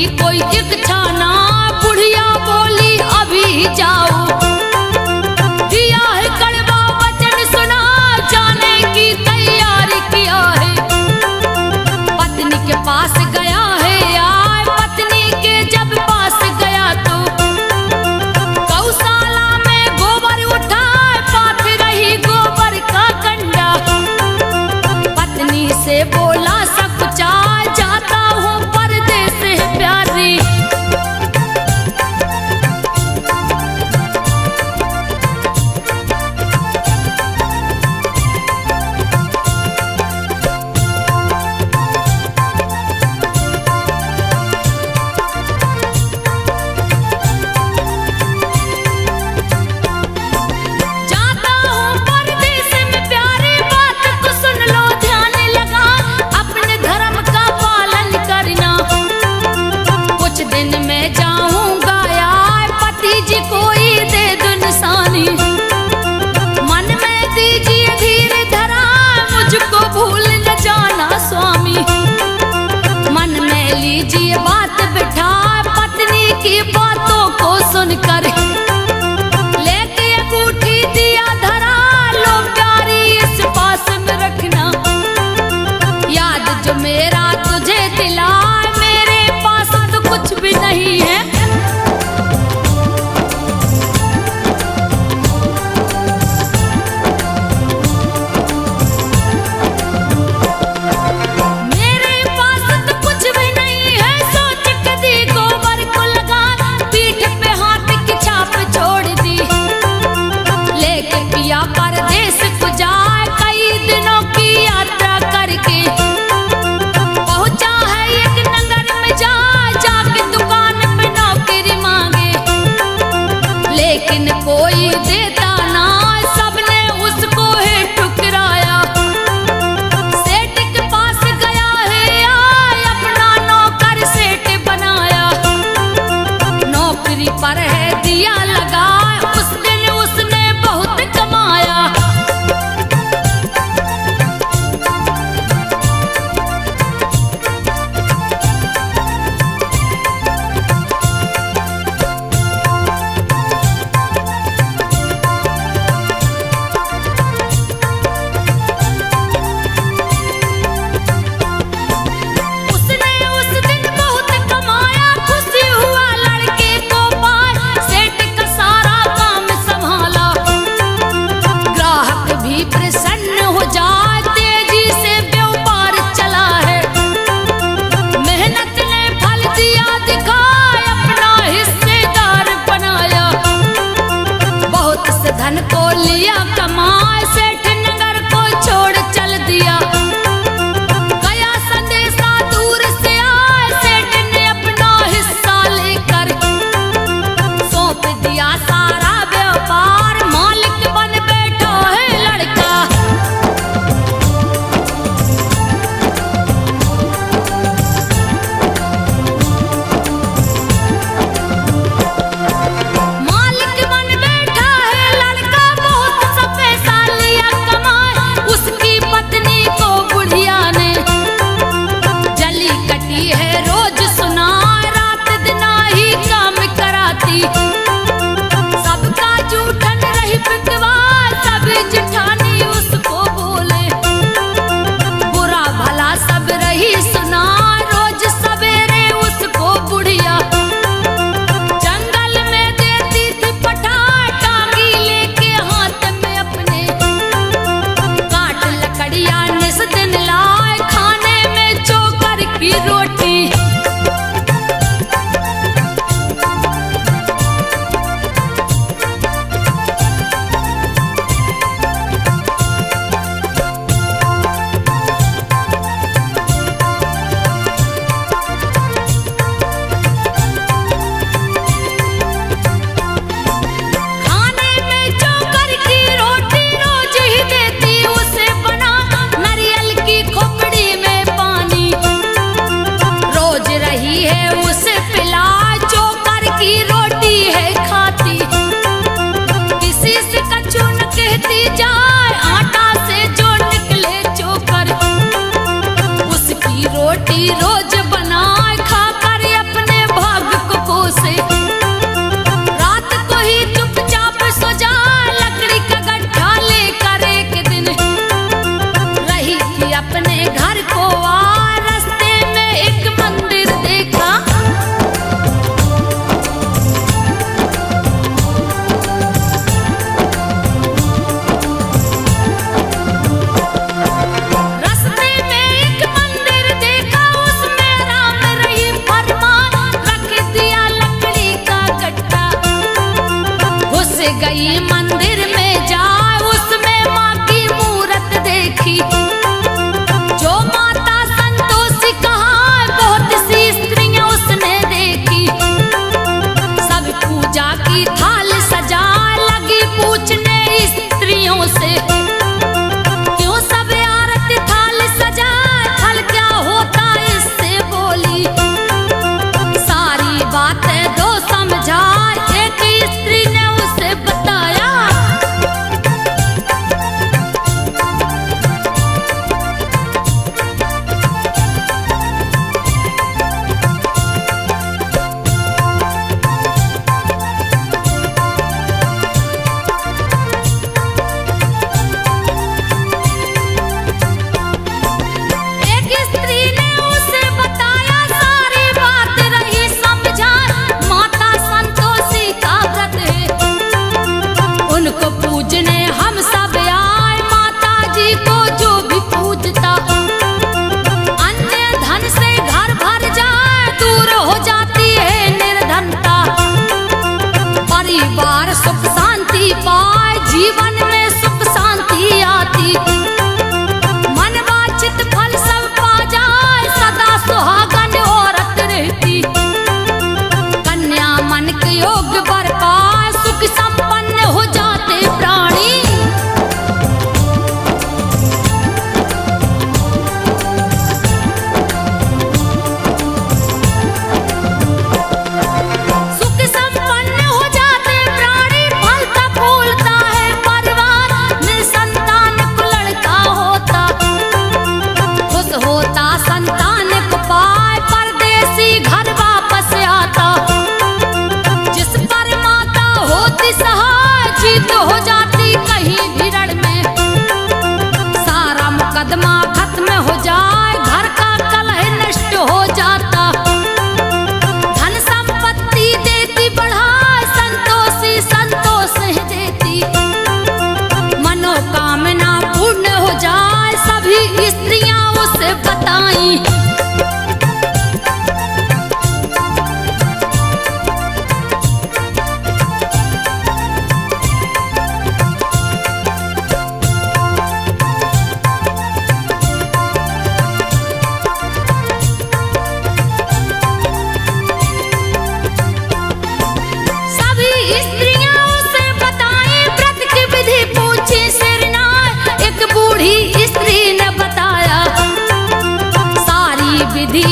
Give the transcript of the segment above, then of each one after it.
की कोई इच्छा ना, बुढ़िया बोली अभी जाओ। दिया है कड़वा वचन सुना, जाने की तैयारी किया है। पत्नी के पास गया है यार, पत्नी के जब पास गया तो गौशाला में गोबर उठा, पाथ रही गोबर का कंडा। पत्नी से बोला सब चाह, जाता हूँ परदेस प्यारी। जाता हूँ परदेस में प्यारी, बात को सुन लो ध्यान लगा, अपने धर्म का पालन करना। कुछ दिन में जाऊंगा यार, पति जी कोई दे दो निशानी। मन में दीजिए धीर धरा, मुझको भूल न जाना स्वामी। मन में लीजिए बात बिठा, पत्नी की बातों को सुनकर लेके अंगूठी दिया धरा, लो प्यारी इस पास में रखना। याद जो मेरा तुझे दिलाए, मेरे पास तो कुछ भी नहीं है। मेरे पास तो कुछ भी नहीं है, सोच के दी गोबर को लगा, पीठ पे हाथ की छाप छोड़ दी। लेके पिया परदेस को जाए, कई दिनों की यात्रा करके पहुंचा है एक नगर में जा, जाके दुकान पे नौकरी मांगे। लेकिन कोई देता ना, सबने उसको है ठुकराया। सेठ के पास गया है आय, अपना नौकर सेठ बनाया। नौकरी पर है दिया लगा, उस दिन उसने बहुत कमाया। उसने उस दिन बहुत कमाया, खुशी हुआ लड़के को पाए, सेठ का सारा काम संभाला। ग्राहक भी प्रसन्न हो जाए, तेजी से व्यापार चला है। मेहनत ने फल दिया दिखाए, अपना हिस्सेदार बनाया। बहुत से धन को लिया कमाए, सेठ नगर को छोड़ चल दिया। गया संदेशा दूर से आए, सेठ ने अपना हिस्सा लेकर सौंप दिया सारा व्यापार, मालिक बन बैठा है लड़का। मालिक बन बैठा है लड़का, बहुत सा पैसा लिया कमाए, उसकी पत्नी को बुढ़िया ने जली कटी है रोज सुनाए, रात दिन ही काम कराती। सबका जूठन रही बिकवा, सभी जिठानी उसको बोले। बुरा भला सब रही सुना, रोज सवेरे उसको बुढ़िया जंगल में देती थी पठा, टांगी लेके हाथ में अपने। काट लकड़ियां निस दिन लाए, खाने में चोकर की रोटी। खाने में चोकर की रोटी रोज ही देती उसे बना, नारियल की खोपड़ी में पानी रोज रही है उसे पिला, चोकर की रोटी है खाती। किसी से कछु न कहती जाए, आटा से जो निकले चोकर, उसकी रोटी रोज बनाए, खाकर अपने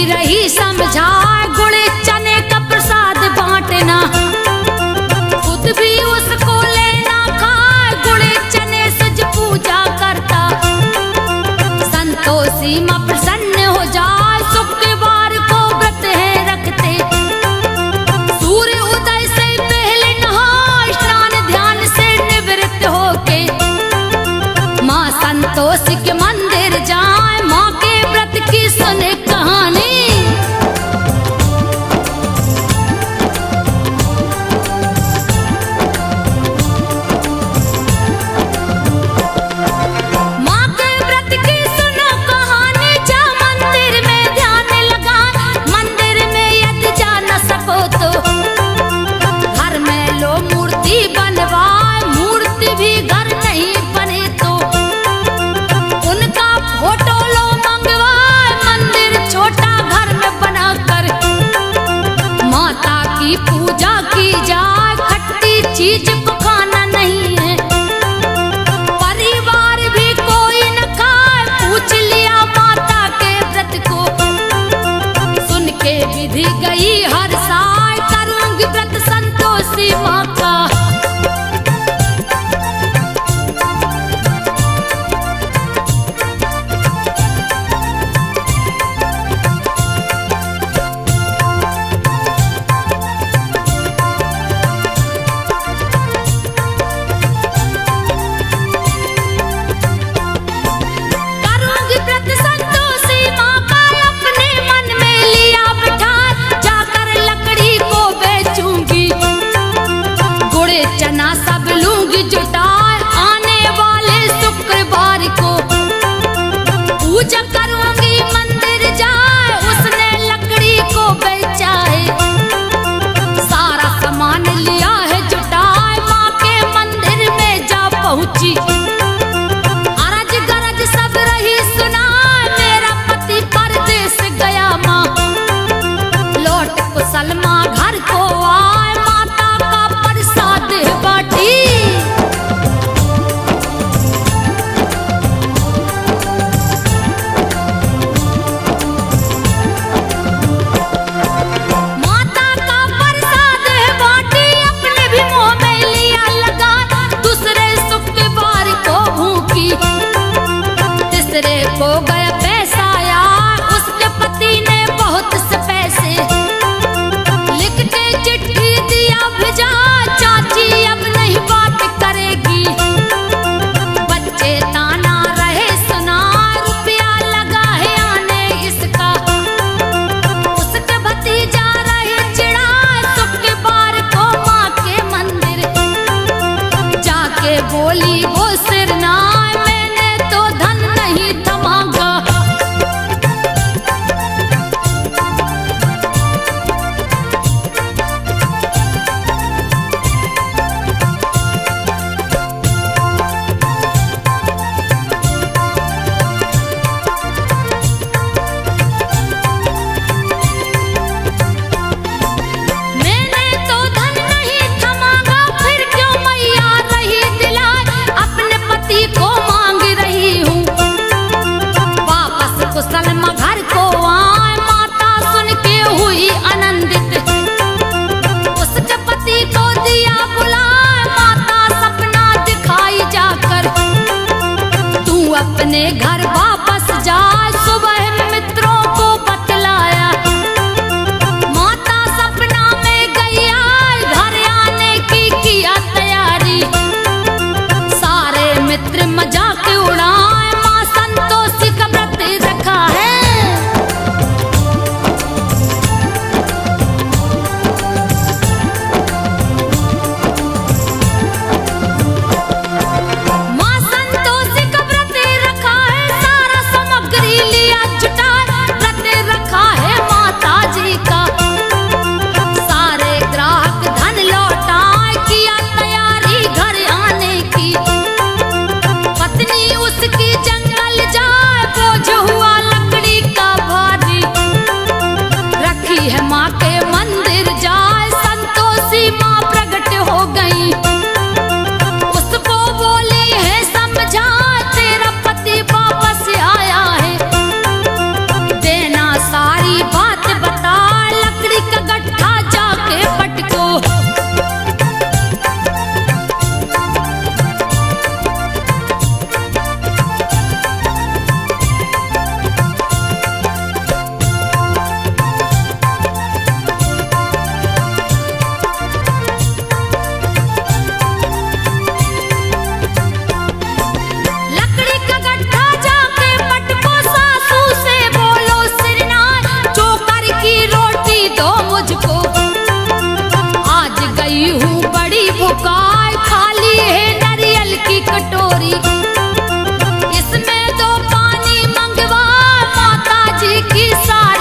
रही समझाए, गुड़ चने का प्रसाद बांटना, खुद भी उसको लेना खाए, गुड़ चने सज पूजा करता। संतोषी माँ प्रसन्न हो जाए, शुक्रवार को व्रत है रखते, सूर्य उदय से पहले नहा स्नान ध्यान से निवृत्त होके माँ संतोषी के मंदिर जाए, माँ के व्रत की सुने कहानी। माँ के व्रत की सुनो कहानी, जा मंदिर में ध्यान लगा, मंदिर में यदि जा न सको तो घर में लो मूर्ति बनवाए, मूर्ति भी घर नहीं बने तो उनका फोटो लो मंगवाए, मंदिर छोटा घर में बनाकर माता की पूजा की जाए। खट्टी चीज को खाना नहीं है, परिवार भी कोई न खाए, पूछ लिया माता के व्रत को, सुन के विधि गई हर साल, करूंगी व्रत संतोषी माँ का। करूंगी व्रत संतोषी माँ का, अपने मन में लिया बिठा, जाकर लकड़ी को बेचूंगी, गुड़ चना सब लूंगी जुटाए, आने वाले शुक्रवार को पूजा करूंगी मंदिर जाए, उसने लकड़ी को बेचा है, सारा सामान लिया है जुटाए, माँ के मंदिर में जा पहुंची, अरज गरज सब रही सुनाए, मेरा पति परदेस गया माँ, लौट कुशल माँ घर को आए, माता का प्रसाद बाटी। माता का प्रसाद बाटी, अपने भी मुंह में लिया लगा, दूसरे शुक्रवार को भूखी, तीसरे को गया पैसा यार, उसके पति ने बहुत से पैसे लिख के चिट्ठी दिया भेजा, चाची अब नहीं बात करेगी, बच्चे ताना रहे सुना, रुपया लगा है आने इसका, उसके भतीजा रहे चिढ़ा, शुक्रवार को माँ के मंदिर जाके बोली वो सिरनाय, मैंने तो धन नहीं थमागा। मैंने तो धन नहीं थमागा, फिर क्यों मैया रही दिलाए, अपने पति को मांग रही हूँ, वापस कुशल माँ घर को आए, माता सुन के हुई आनंदित, उसके पति को दिया बुलाए, माता सपना दिखाई जाकर, तू अपने घर वापस जा, सुबह मित्रों को बतलाया, माता सपना में गई आई, घर आने की किया तैयारी, सारे मित्र मजाक उड़ाए, माँ संतोषी का व्रत रखा है। माँ संतोषी का व्रत रखा है,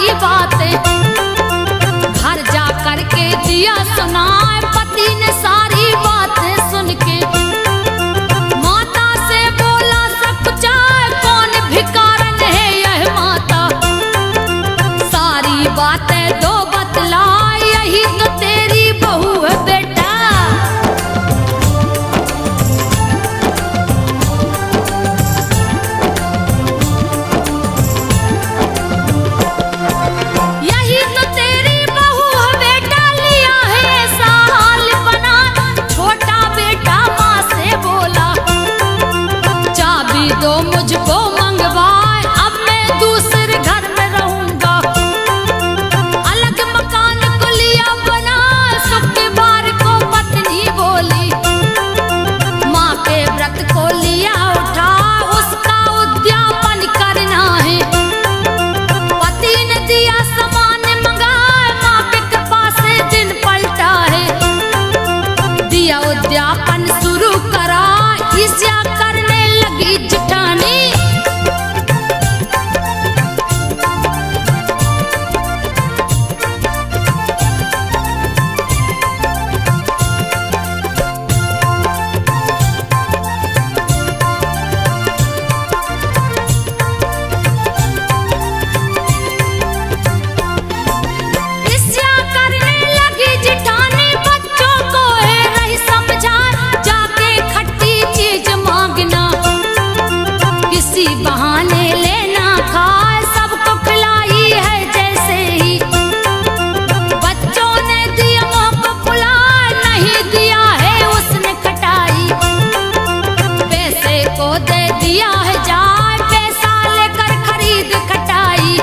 सारी बातें। घर जा करके दिया सुनाए पति ने सारी बातें सुन के। माता से बोला सब कुछ कौन भिखारन है यह माता। सारी बातें दो बतलाई यही तो तेरी बहू है बेटा। यही तो तेरी बहू है बेटा, लिया है ऐसा हाल बना। छोटा बेटा माँ से बोला चाबी दो मुझको मंगवाए, अब मैं दूसरे घर में रहूंगा। अलग मकान को लिया बना, सुख के बार को पत्नी बोली। माँ के व्रत को लिया उठा, उसका उद्यापन करना है। पति ने दिया सामान मंगाए, माँ के कृपा से दिन पलटा है। दिया उद्यापन शुरू करा, ईर्ष्या करने लगी जिठानी। ईर्ष्या करने लगी जिठानी, बच्चों को है रही समझा। जाके खट्टी चीज मांगना, किसी बहाने लेना खाए, सबको खिलाई है जैसे ही। बच्चों ने दिया मुँह को फुलाए, नहीं दिया है उसने खटाई। पैसे को दे दिया है जाए, पैसा लेकर खरीद खटाई।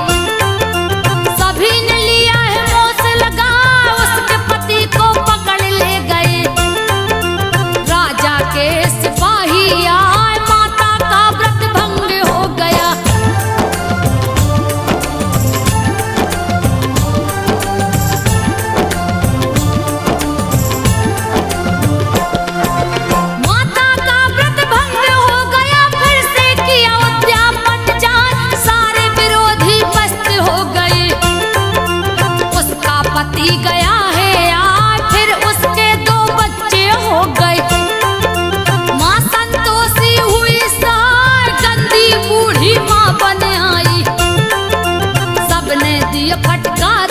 सभी ने लिया है मुँह से लगा, उसके पति को पकड़ ले गए। राजा के सिपाही आए, माता का व्रत भंग हो गया। माता का व्रत भंग हो गया, फिर से किया उद्यापन जान। सारे विरोधी पस्त हो गए। उसका पति गया है यार, फिर उसके दो बच्चे हो गए। माँ संतोषी हुई सार, गंदी बूढ़ी माँ बन आई। सबने दिया फटकार